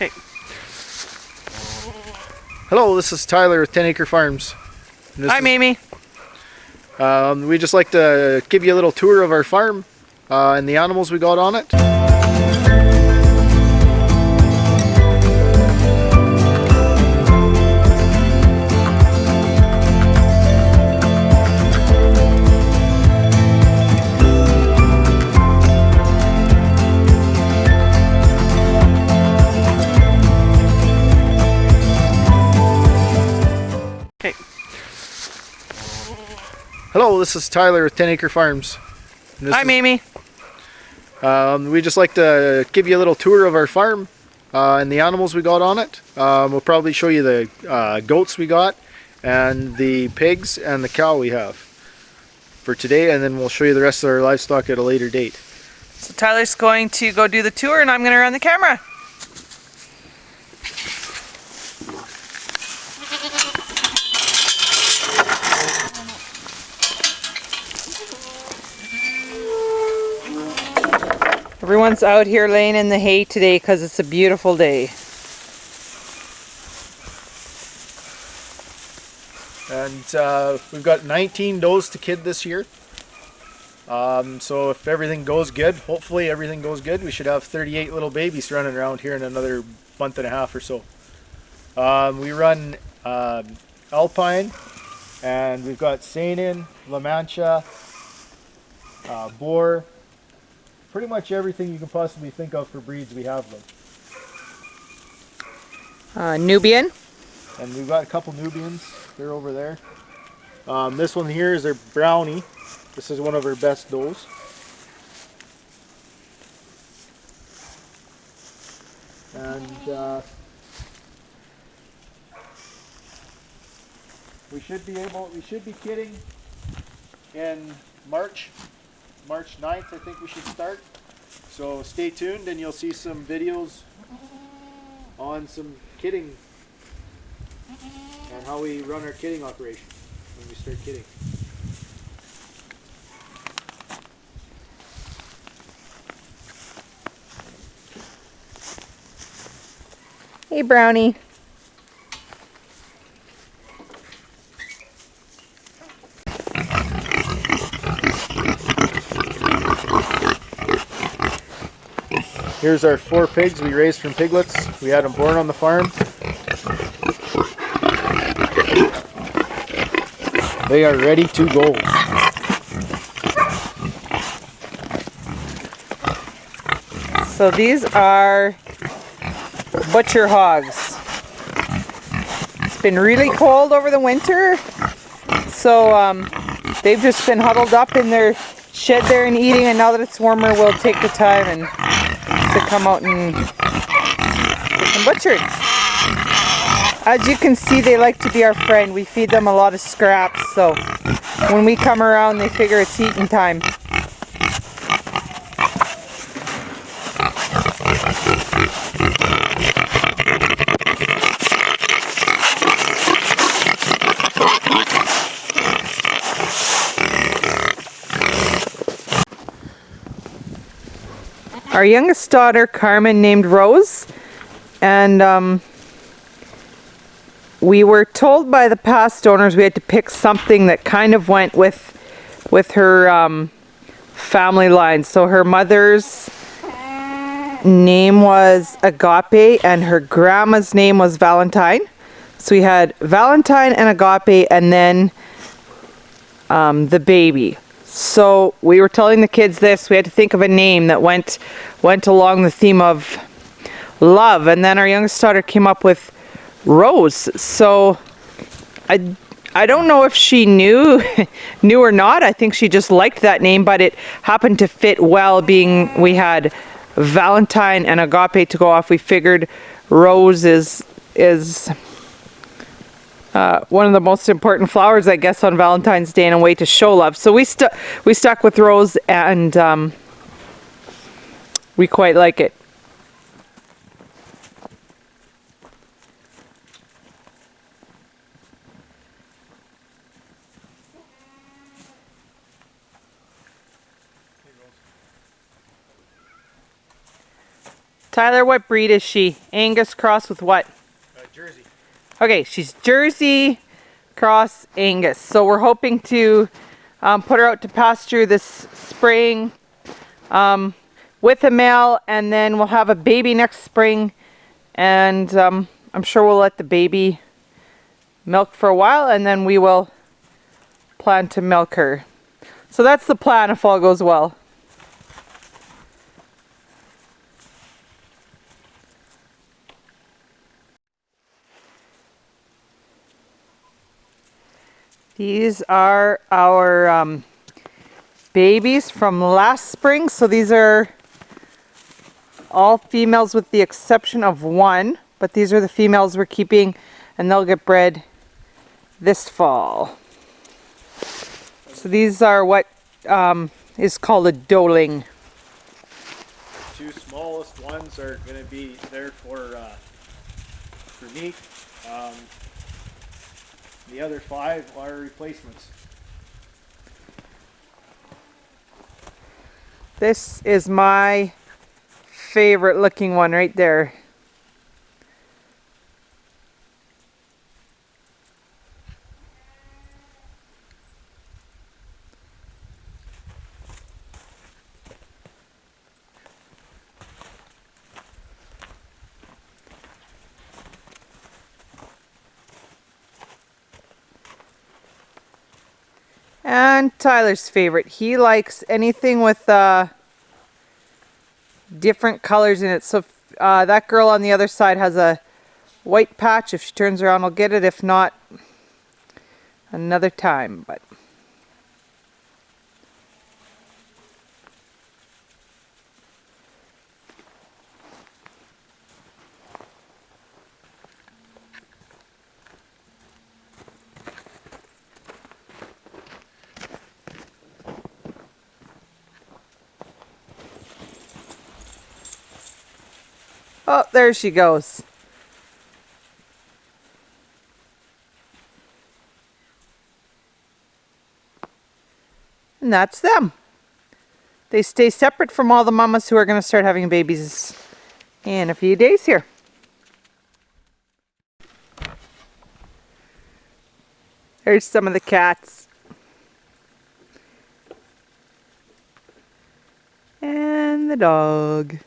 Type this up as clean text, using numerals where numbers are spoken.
Okay. Hello, this is Tyler with 10 Acre Farms. I'm Amy. We just like to give you a little tour of our farm and the animals we got on it. Okay. Hello, this is Tyler with 10 Acre Farms. I'm Amy. We just like to give you a little tour of our farm and the animals we got on it. We'll probably show you the goats we got and the pigs and the cow we have for today, and then we'll show you the rest of our livestock at a later date. So Tyler's going to go do the tour and I'm going to run the camera. Everyone's out here laying in the hay today because it's a beautiful day. And we've got 19 does to kid this year. So if everything goes good, hopefully everything goes good, we should have 38 little babies running around here in another month and a half or so. We run Alpine, and we've got Sainin, La Mancha, Boer, pretty much everything you can possibly think of for breeds we have them. Nubian. And we've got a couple Nubians, they're over there. This one here is our Brownie. This is one of our best does. And we should be kidding in March 9th, I think we should start. So stay tuned and you'll see some videos on some kidding and how we run our kidding operation when we start kidding. Hey, Brownie. Here's our 4 pigs we raised from piglets. We had them born on the farm. They are ready to go. So these are butcher hogs. It's been really cold over the winter, so they've just been huddled up in their shed there and eating, and now that it's warmer we'll take the time and to come out and get them butchered. As you can see, they like to be our friend. We feed them a lot of scraps, so when we come around they figure it's eating time. Our youngest daughter, Carmen, named Rose, and we were told by the past owners we had to pick something that kind of went with her family line. So her mother's name was Agape and her grandma's name was Valentine. So we had Valentine and Agape, and then the baby. So we were telling the kids this, we had to think of a name that went along the theme of love, and then our youngest daughter came up with Rose. So I don't know if she knew or not. I think she just liked that name, but it happened to fit well, being we had Valentine and Agape to go off. We figured Rose is one of the most important flowers, I guess, on Valentine's Day and a way to show love. So we stuck with Rose, and we quite like it. Tyler, what breed is she? Angus cross with what? Jersey. Okay, she's Jersey cross Angus. So we're hoping to put her out to pasture this spring with a male, and then we'll have a baby next spring. And I'm sure we'll let the baby milk for a while, and then we will plan to milk her. So that's the plan if all goes well. These are our babies from last spring. So these are all females with the exception of one, but these are the females we're keeping, and they'll get bred this fall. So these are what is called a Doling. The 2 smallest ones are going to be there for meat. The other 5 are replacements. This is my favorite looking one right there. And Tyler's favorite. He likes anything with different colors in it. So that girl on the other side has a white patch. If she turns around, I'll get it. If not, another time. But oh, there she goes. And that's them. They stay separate from all the mamas who are going to start having babies in a few days here. There's some of the cats. And the dog.